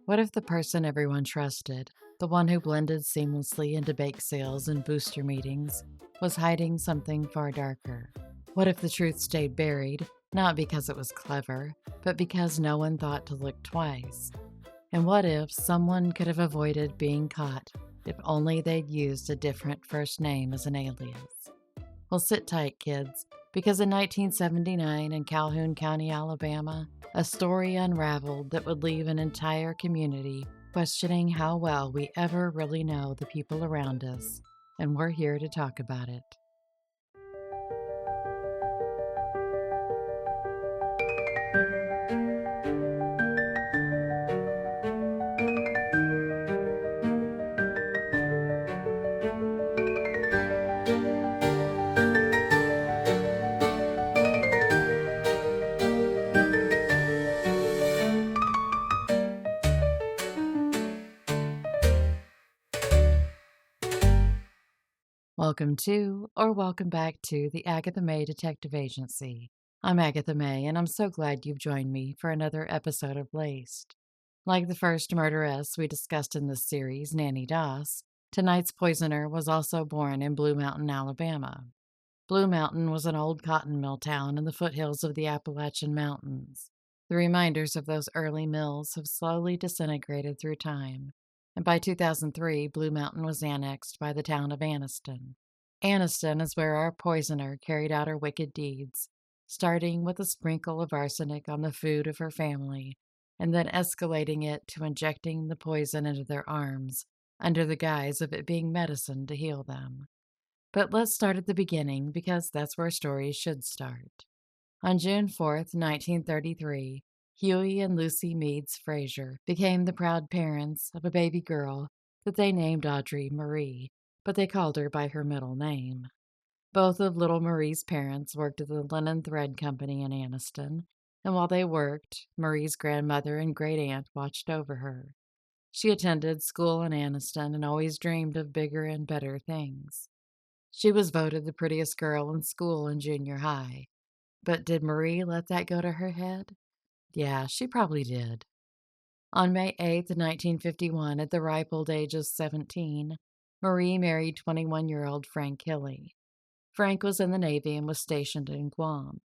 What if the person everyone trusted, the one who blended seamlessly into bake sales and booster meetings, was hiding something far darker? What if the truth stayed buried, not because it was clever, but because no one thought to look twice? And what if someone could have avoided being caught if only they'd used a different first name as an alias? Well, sit tight, kids, because in 1979 in Calhoun County, Alabama, a story unraveled that would leave an entire community questioning how well we ever really know the people around us. And we're here to talk about it. Welcome to, or welcome back to, the Agatha May Detective Agency. I'm Agatha May, and I'm so glad you've joined me for another episode of Laced. Like the first murderess we discussed in this series, Nannie Doss, tonight's poisoner was also born in Blue Mountain, Alabama. Blue Mountain was an old cotton mill town in the foothills of the Appalachian Mountains. The reminders of those early mills have slowly disintegrated through time, and by 2003, Blue Mountain was annexed by the town of Anniston. Anniston is where our poisoner carried out her wicked deeds, starting with a sprinkle of arsenic on the food of her family, and then escalating it to injecting the poison into their arms under the guise of it being medicine to heal them. But let's start at the beginning because that's where stories should start. On June 4th, 1933, Huey and Lucy Meads Frazier became the proud parents of a baby girl that they named Audrey Marie, but they called her by her middle name. Both of little Marie's parents worked at the Linen Thread Company in Anniston, and while they worked, Marie's grandmother and great aunt watched over her. She attended school in Anniston and always dreamed of bigger and better things. She was voted the prettiest girl in school in junior high. But did Marie let that go to her head? Yeah, she probably did. On May 8th, 1951, at the ripe old age of 17, Marie married 21-year-old Frank Hilley. Frank was in the Navy and was stationed in Guam.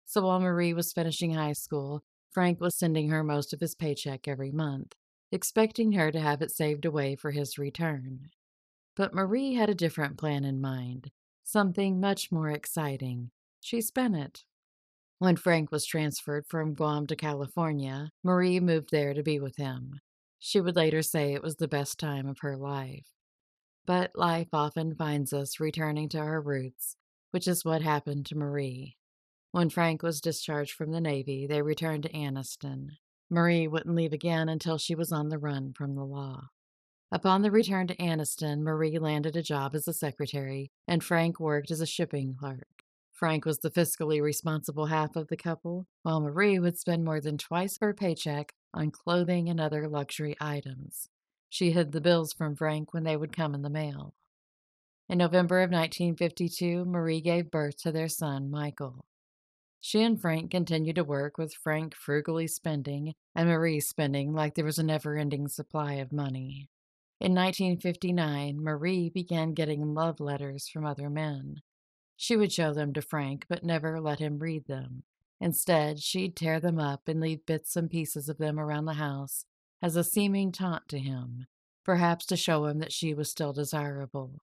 So while Marie was finishing high school, Frank was sending her most of his paycheck every month, expecting her to have it saved away for his return. But Marie had a different plan in mind, something much more exciting. She spent it. When Frank was transferred from Guam to California, Marie moved there to be with him. She would later say it was the best time of her life. But life often finds us returning to our roots, which is what happened to Marie. When Frank was discharged from the Navy, they returned to Anniston. Marie wouldn't leave again until she was on the run from the law. Upon the return to Anniston, Marie landed a job as a secretary, and Frank worked as a shipping clerk. Frank was the fiscally responsible half of the couple, while Marie would spend more than twice her paycheck on clothing and other luxury items. She hid the bills from Frank when they would come in the mail. In November of 1952, Marie gave birth to their son, Michael. She and Frank continued to work, with Frank frugally spending and Marie spending like there was a never-ending supply of money. In 1959, Marie began getting love letters from other men. She would show them to Frank, but never let him read them. Instead, she'd tear them up and leave bits and pieces of them around the house as a seeming taunt to him, perhaps to show him that she was still desirable.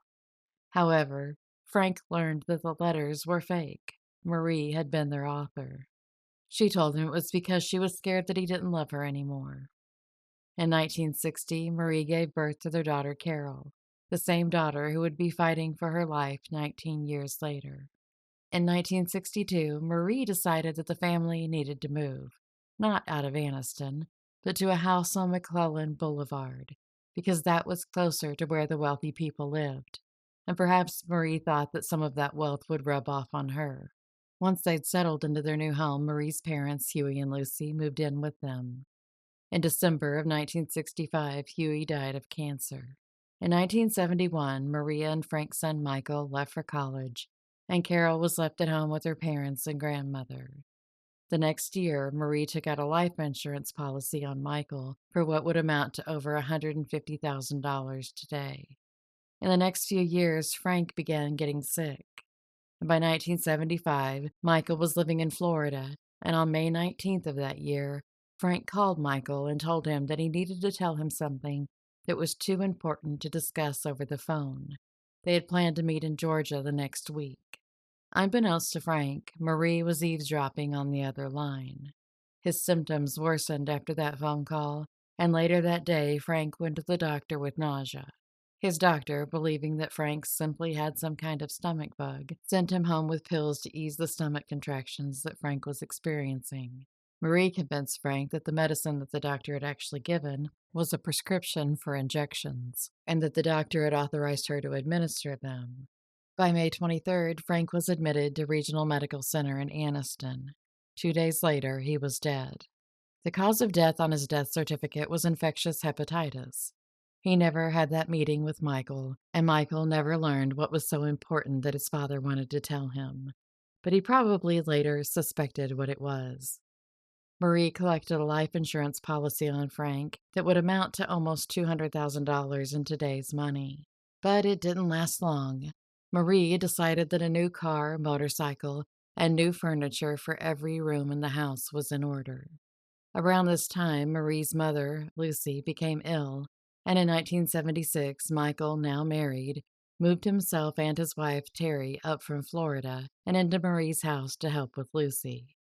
However, Frank learned that the letters were fake. Marie had been their author. She told him it was because she was scared that he didn't love her anymore. In 1960, Marie gave birth to their daughter Carol, the same daughter who would be fighting for her life 19 years later. In 1962, Marie decided that the family needed to move, not out of Anniston, but to a house on McClellan Boulevard, because that was closer to where the wealthy people lived, and perhaps Marie thought that some of that wealth would rub off on her. Once they'd settled into their new home, Marie's parents, Huey and Lucy, moved in with them. In December of 1965, Huey died of cancer. In 1971, Maria and Frank's son Michael left for college, and Carol was left at home with her parents and grandmother. The next year, Marie took out a life insurance policy on Michael for what would amount to over $150,000 today. In the next few years, Frank began getting sick. And by 1975, Michael was living in Florida, and on May 19th of that year, Frank called Michael and told him that he needed to tell him something that was too important to discuss over the phone. They had planned to meet in Georgia the next week. Unbeknownst to Frank, Marie was eavesdropping on the other line. His symptoms worsened after that phone call, and later that day, Frank went to the doctor with nausea. His doctor, believing that Frank simply had some kind of stomach bug, sent him home with pills to ease the stomach contractions that Frank was experiencing. Marie convinced Frank that the medicine that the doctor had actually given was a prescription for injections, and that the doctor had authorized her to administer them. By May 23rd, Frank was admitted to Regional Medical Center in Anniston. 2 days later, he was dead. The cause of death on his death certificate was infectious hepatitis. He never had that meeting with Michael, and Michael never learned what was so important that his father wanted to tell him. But he probably later suspected what it was. Marie collected a life insurance policy on Frank that would amount to almost $200,000 in today's money. But it didn't last long. Marie decided that a new car, motorcycle, and new furniture for every room in the house was in order. Around this time, Marie's mother, Lucy, became ill, and in 1976, Michael, now married, moved himself and his wife, Terry, up from Florida and into Marie's house to help with Lucy.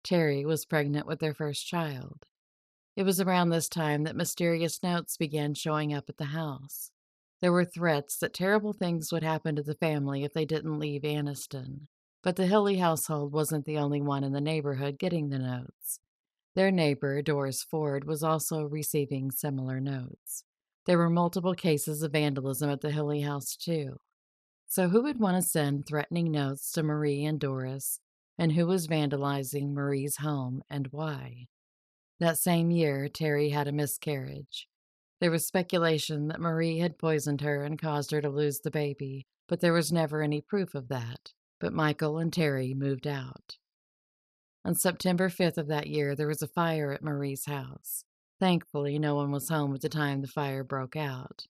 Terry was pregnant with their first child. It was around this time that mysterious notes began showing up at the house. There were threats that terrible things would happen to the family if they didn't leave Anniston. But the Hilley household wasn't the only one in the neighborhood getting the notes. Their neighbor, Doris Ford, was also receiving similar notes. There were multiple cases of vandalism at the Hilley house, too. So who would want to send threatening notes to Marie and Doris, and who was vandalizing Marie's home and why? That same year, Terry had a miscarriage. There was speculation that Marie had poisoned her and caused her to lose the baby, but there was never any proof of that. But Michael and Terry moved out. On September 5th of that year, there was a fire at Marie's house. Thankfully, no one was home at the time the fire broke out.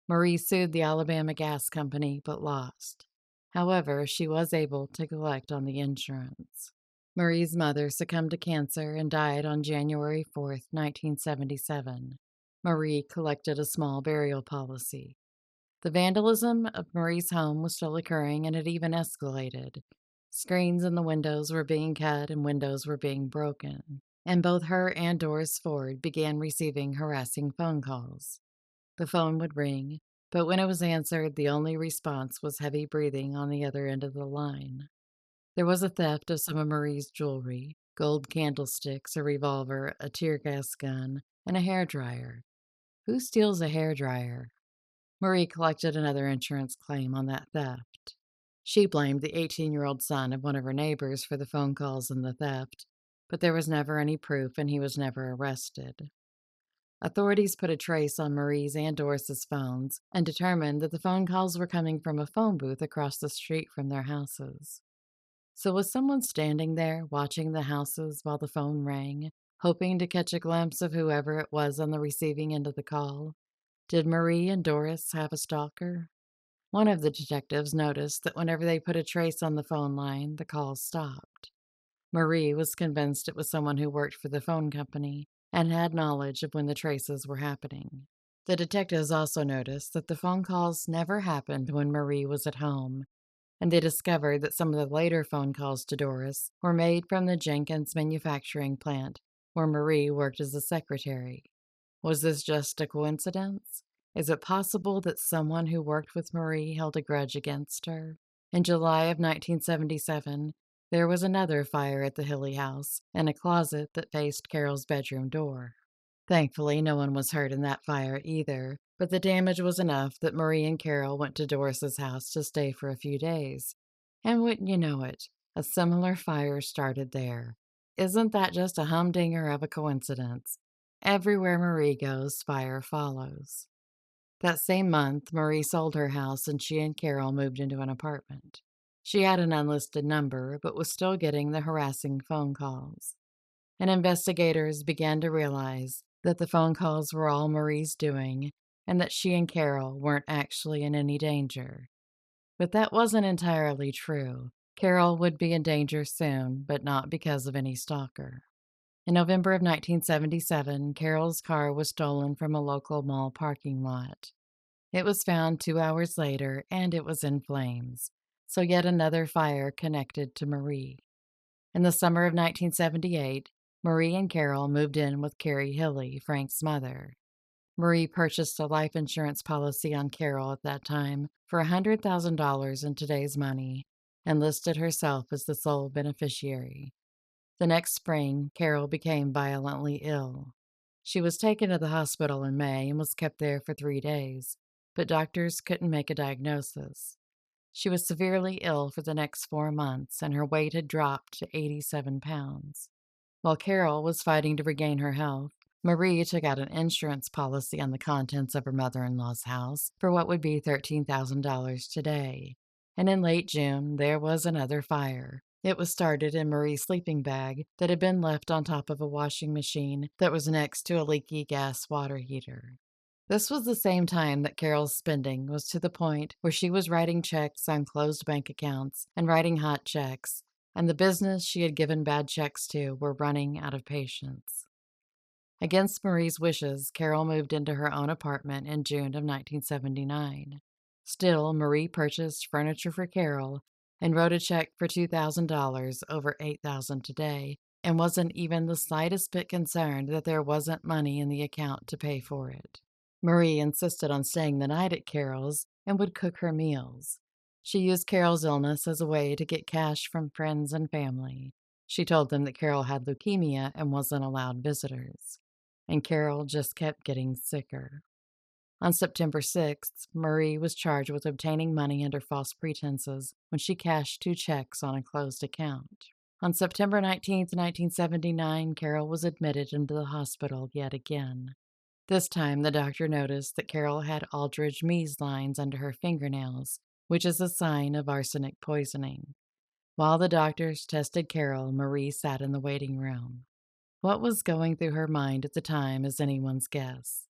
Marie sued the Alabama Gas Company, but lost. However, she was able to collect on the insurance. Marie's mother succumbed to cancer and died on January 4th, 1977. Marie collected a small burial policy. The vandalism of Marie's home was still occurring and had even escalated. Screens in the windows were being cut and windows were being broken, and both her and Doris Ford began receiving harassing phone calls. The phone would ring, but when it was answered, the only response was heavy breathing on the other end of the line. There was a theft of some of Marie's jewelry, gold candlesticks, a revolver, a tear gas gun, and a hairdryer. Who steals a hairdryer? Marie collected another insurance claim on that theft. She blamed the 18-year-old son of one of her neighbors for the phone calls and the theft, but there was never any proof and he was never arrested. Authorities put a trace on Marie's and Doris's phones and determined that the phone calls were coming from a phone booth across the street from their houses. So was someone standing there watching the houses while the phone rang, hoping to catch a glimpse of whoever it was on the receiving end of the call? Did Marie and Doris have a stalker? One of the detectives noticed that whenever they put a trace on the phone line, the calls stopped. Marie was convinced it was someone who worked for the phone company and had knowledge of when the traces were happening. The detectives also noticed that the phone calls never happened when Marie was at home, and they discovered that some of the later phone calls to Doris were made from the Jenkins manufacturing plant, where Marie worked as a secretary. Was this just a coincidence? Is it possible that someone who worked with Marie held a grudge against her? In July of 1977, there was another fire at the Hilley house in a closet that faced Carol's bedroom door. Thankfully, no one was hurt in that fire either, but the damage was enough that Marie and Carol went to Doris's house to stay for a few days. And wouldn't you know it, a similar fire started there. Isn't that just a humdinger of a coincidence? Everywhere Marie goes, fire follows. That same month, Marie sold her house and she and Carol moved into an apartment. She had an unlisted number, but was still getting the harassing phone calls. And investigators began to realize that the phone calls were all Marie's doing and that she and Carol weren't actually in any danger. But that wasn't entirely true. Carol would be in danger soon, but not because of any stalker. In November of 1977, Carol's car was stolen from a local mall parking lot. It was found 2 hours later, and it was in flames. So yet another fire connected to Marie. In the summer of 1978, Marie and Carol moved in with Carrie Hilley, Frank's mother. Marie purchased a life insurance policy on Carol at that time for $100,000 in today's money and listed herself as the sole beneficiary. The next spring, Carol became violently ill. She was taken to the hospital in May and was kept there for 3 days, but doctors couldn't make a diagnosis. She was severely ill for the next 4 months, and her weight had dropped to 87 pounds. While Carol was fighting to regain her health, Marie took out an insurance policy on the contents of her mother-in-law's house for what would be $13,000 today. And in late June, there was another fire. It was started in Marie's sleeping bag that had been left on top of a washing machine that was next to a leaky gas water heater. This was the same time that Carol's spending was to the point where she was writing checks on closed bank accounts and writing hot checks, and the business she had given bad checks to were running out of patience. Against Marie's wishes, Carol moved into her own apartment in June of 1979. Still, Marie purchased furniture for Carol and wrote a check for $2,000 over $8,000 today, and wasn't even the slightest bit concerned that there wasn't money in the account to pay for it. Marie insisted on staying the night at Carol's and would cook her meals. She used Carol's illness as a way to get cash from friends and family. She told them that Carol had leukemia and wasn't allowed visitors. And Carol just kept getting sicker. On September 6th, Marie was charged with obtaining money under false pretenses when she cashed 2 checks on a closed account. On September 19th, 1979, Carol was admitted into the hospital yet again. This time, the doctor noticed that Carol had Aldrich Mees lines under her fingernails, which is a sign of arsenic poisoning. While the doctors tested Carol, Marie sat in the waiting room. What was going through her mind at the time is anyone's guess.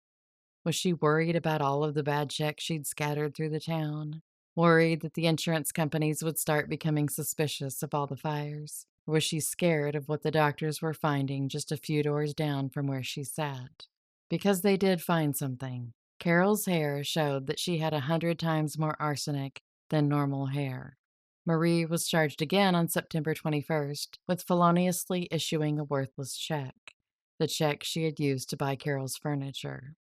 Was she worried about all of the bad checks she'd scattered through the town? Worried that the insurance companies would start becoming suspicious of all the fires? Or was she scared of what the doctors were finding just a few doors down from where she sat? Because they did find something. Carol's hair showed that she had 100 times more arsenic than normal hair. Marie was charged again on September 21st with feloniously issuing a worthless check, the check she had used to buy Carol's furniture.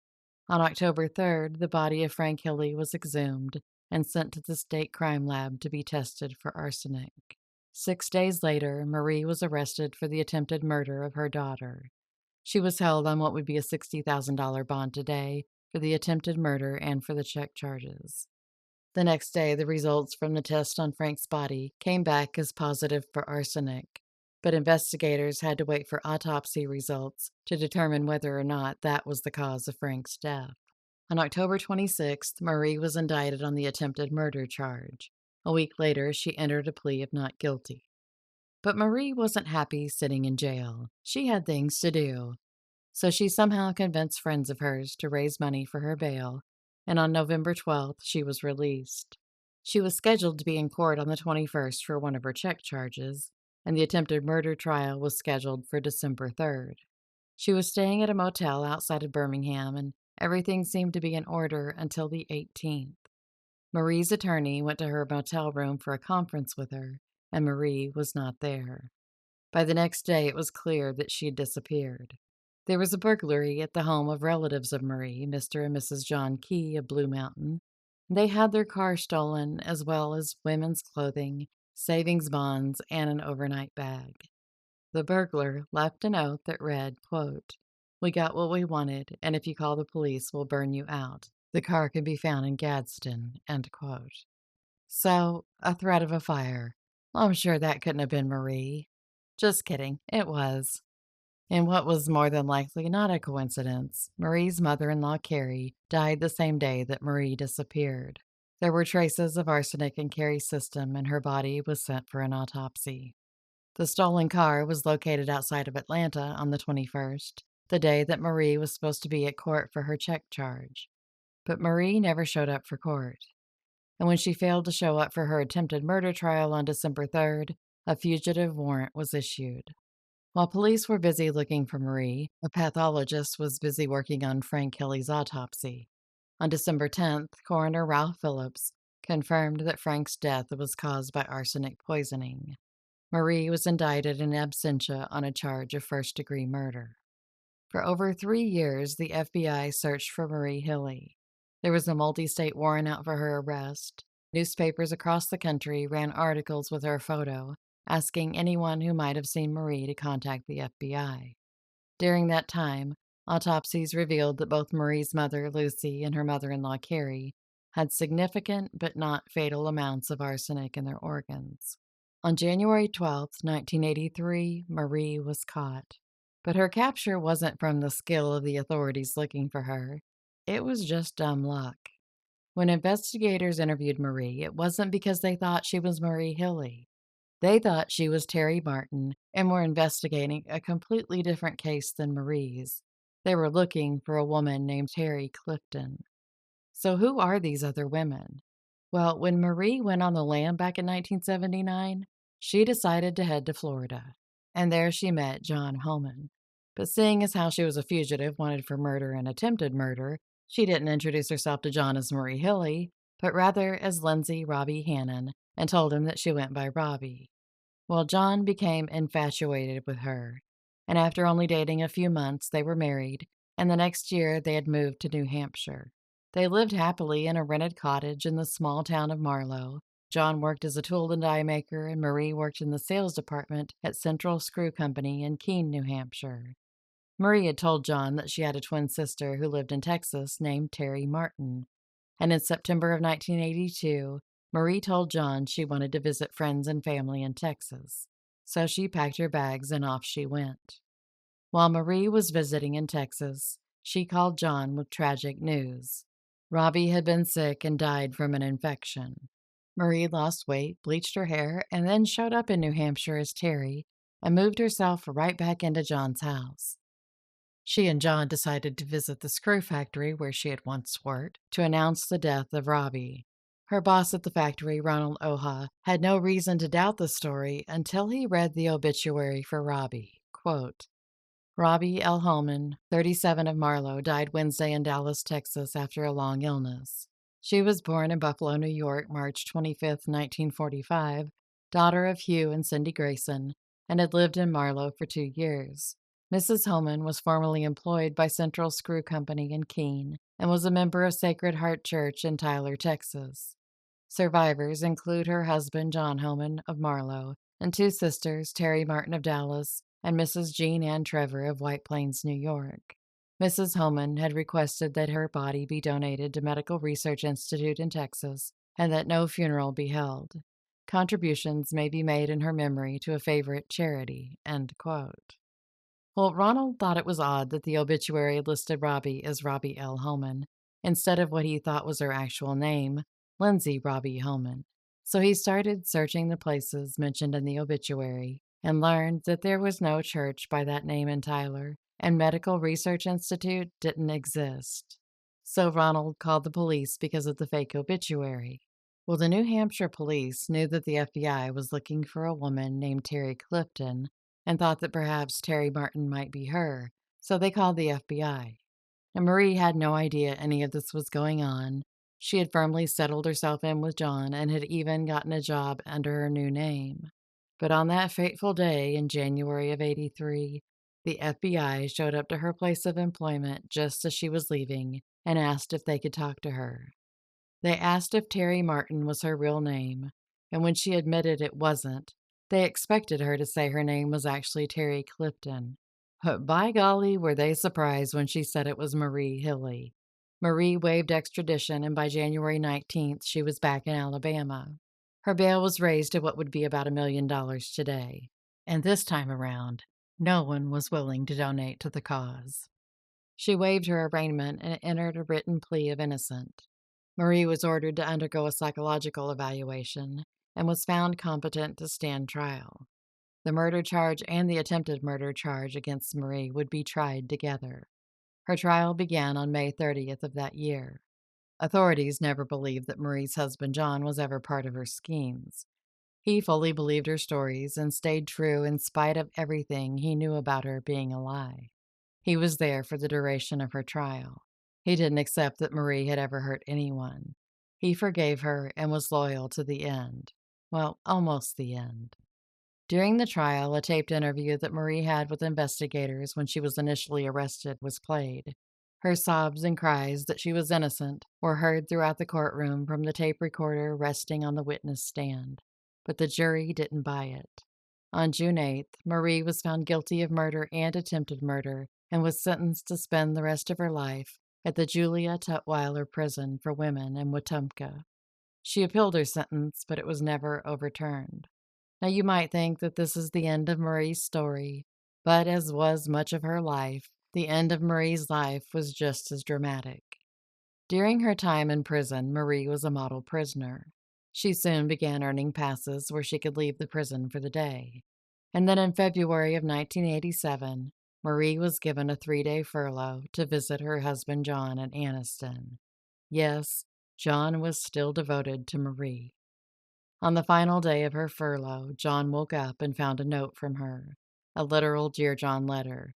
On October 3rd, the body of Frank Hilley was exhumed and sent to the state crime lab to be tested for arsenic. 6 days later, Marie was arrested for the attempted murder of her daughter. She was held on what would be a $60,000 bond today for the attempted murder and for the check charges. The next day, the results from the test on Frank's body came back as positive for arsenic, but investigators had to wait for autopsy results to determine whether or not that was the cause of Frank's death. On October 26th, Marie was indicted on the attempted murder charge. A week later, she entered a plea of not guilty. But Marie wasn't happy sitting in jail. She had things to do. So she somehow convinced friends of hers to raise money for her bail, and on November 12th, she was released. She was scheduled to be in court on the 21st for one of her check charges, and the attempted murder trial was scheduled for December 3rd. She was staying at a motel outside of Birmingham, and everything seemed to be in order until the 18th. Marie's attorney went to her motel room for a conference with her, and Marie was not there. By the next day, it was clear that she had disappeared. There was a burglary at the home of relatives of Marie, Mr. and Mrs. John Key of Blue Mountain. They had their car stolen, as well as women's clothing, savings bonds, and an overnight bag. The burglar left a note that read, quote, "We got what we wanted, and if you call the police, we'll burn you out. The car can be found in Gadsden," end quote. So, a threat of a fire. I'm sure that couldn't have been Marie. Just kidding, it was. In what was more than likely not a coincidence, Marie's mother-in-law, Carrie, died the same day that Marie disappeared. There were traces of arsenic in Carrie's system, and her body was sent for an autopsy. The stolen car was located outside of Atlanta on the 21st, the day that Marie was supposed to be at court for her check charge. But Marie never showed up for court. And when she failed to show up for her attempted murder trial on December 3rd, a fugitive warrant was issued. While police were busy looking for Marie, a pathologist was busy working on Frank Hilley's autopsy. On December 10th, Coroner Ralph Phillips confirmed that Frank's death was caused by arsenic poisoning. Marie was indicted in absentia on a charge of first-degree murder. For over 3 years, the FBI searched for Marie Hilley. There was a multi-state warrant out for her arrest. Newspapers across the country ran articles with her photo, asking anyone who might have seen Marie to contact the FBI. During that time, autopsies revealed that both Marie's mother, Lucy, and her mother-in-law, Carrie, had significant but not fatal amounts of arsenic in their organs. On January 12, 1983, Marie was caught. But her capture wasn't from the skill of the authorities looking for her. It was just dumb luck. When investigators interviewed Marie, it wasn't because they thought she was Marie Hilley. They thought she was Terry Martin and were investigating a completely different case than Marie's. They were looking for a woman named Terry Clifton. So who are these other women? Well, when Marie went on the lam back in 1979, she decided to head to Florida. And there she met John Holman. But seeing as how she was a fugitive wanted for murder and attempted murder, she didn't introduce herself to John as Marie Hilley, but rather as Lindsay Robbie Hannon, and told him that she went by Robbie. Well, John became infatuated with her, and after only dating a few months, they were married, and the next year they had moved to New Hampshire. They lived happily in a rented cottage in the small town of Marlow. John worked as a tool and die maker, and Marie worked in the sales department at Central Screw Company in Keene, New Hampshire. Marie had told John that she had a twin sister who lived in Texas named Terry Martin, and in September of 1982, Marie told John she wanted to visit friends and family in Texas. So she packed her bags and off she went. While Marie was visiting in Texas, she called John with tragic news. Robbie had been sick and died from an infection. Marie lost weight, bleached her hair, and then showed up in New Hampshire as Terry and moved herself right back into John's house. She and John decided to visit the screw factory where she had once worked to announce the death of Robbie. Her boss at the factory, Ronald Oha, had no reason to doubt the story until he read the obituary for Robbie. Quote, Robbie L. Holman, 37 of Marlow, died Wednesday in Dallas, Texas after a long illness. She was born in Buffalo, New York, March 25, 1945, daughter of Hugh and Cindy Grayson, and had lived in Marlow for 2 years. Mrs. Holman was formerly employed by Central Screw Company in Keene and was a member of Sacred Heart Church in Tyler, Texas. Survivors include her husband, John Holman of Marlow, and 2 sisters, Terry Martin of Dallas and Mrs. Jean Ann Trevor of White Plains, New York. Mrs. Holman had requested that her body be donated to Medical Research Institute in Texas and that no funeral be held. Contributions may be made in her memory to a favorite charity. End quote. Well, Ronald thought it was odd that the obituary listed Robbie as Robbie L. Holman, instead of what he thought was her actual name, Lindsay Robbie Holman. So he started searching the places mentioned in the obituary and learned that there was no church by that name in Tyler, and Medical Research Institute didn't exist. So Ronald called the police because of the fake obituary. Well, the New Hampshire police knew that the FBI was looking for a woman named Terry Clifton and thought that perhaps Terry Martin might be her, so they called the FBI. And Marie had no idea any of this was going on. She had firmly settled herself in with John and had even gotten a job under her new name. But on that fateful day in January of '83, the FBI showed up to her place of employment just as she was leaving and asked if they could talk to her. They asked if Terry Martin was her real name, and when she admitted it wasn't, they expected her to say her name was actually Terry Clifton. But by golly, were they surprised when she said it was Marie Hilley. Marie waived extradition, and by January 19th, she was back in Alabama. Her bail was raised to what would be about $1 million today. And this time around, no one was willing to donate to the cause. She waived her arraignment and entered a written plea of innocent. Marie was ordered to undergo a psychological evaluation and was found competent to stand trial. The murder charge and the attempted murder charge against Marie would be tried together. Her trial began on May 30th of that year. Authorities never believed that Marie's husband John was ever part of her schemes. He fully believed her stories and stayed true in spite of everything he knew about her being a lie. He was there for the duration of her trial. He didn't accept that Marie had ever hurt anyone. He forgave her and was loyal to the end. Well, almost the end. During the trial, a taped interview that Marie had with investigators when she was initially arrested was played. Her sobs and cries that she was innocent were heard throughout the courtroom from the tape recorder resting on the witness stand. But the jury didn't buy it. On June 8th, Marie was found guilty of murder and attempted murder and was sentenced to spend the rest of her life at the Julia Tutwiler Prison for Women in Wetumpka. She appealed her sentence, but it was never overturned. Now, you might think that this is the end of Marie's story, but as was much of her life, the end of Marie's life was just as dramatic. During her time in prison, Marie was a model prisoner. She soon began earning passes where she could leave the prison for the day. And then in February of 1987, Marie was given a 3-day furlough to visit her husband John in Anniston. Yes, John was still devoted to Marie. On the final day of her furlough, John woke up and found a note from her, a literal Dear John letter.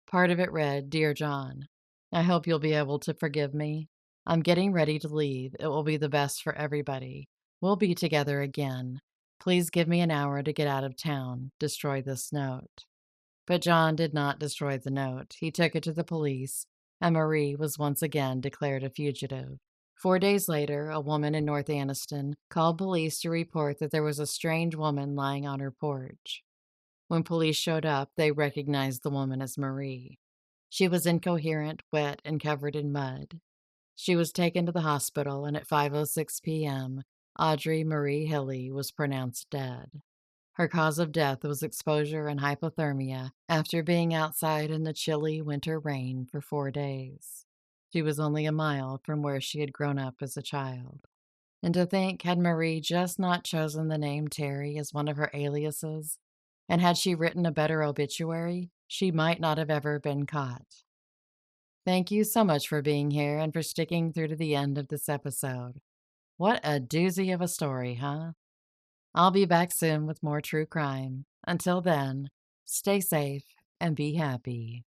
Part of it read, Dear John, I hope you'll be able to forgive me. I'm getting ready to leave. It will be the best for everybody. We'll be together again. Please give me an hour to get out of town. Destroy this note. But John did not destroy the note. He took it to the police, and Marie was once again declared a fugitive. 4 days later, a woman in North Anniston called police to report that there was a strange woman lying on her porch. When police showed up, they recognized the woman as Marie. She was incoherent, wet, and covered in mud. She was taken to the hospital, and at 5:06 p.m., Audrey Marie Hilley was pronounced dead. Her cause of death was exposure and hypothermia after being outside in the chilly winter rain for 4 days. She was only a mile from where she had grown up as a child. And to think, had Marie just not chosen the name Terry as one of her aliases, and had she written a better obituary, she might not have ever been caught. Thank you so much for being here and for sticking through to the end of this episode. What a doozy of a story, huh? I'll be back soon with more true crime. Until then, stay safe and be happy.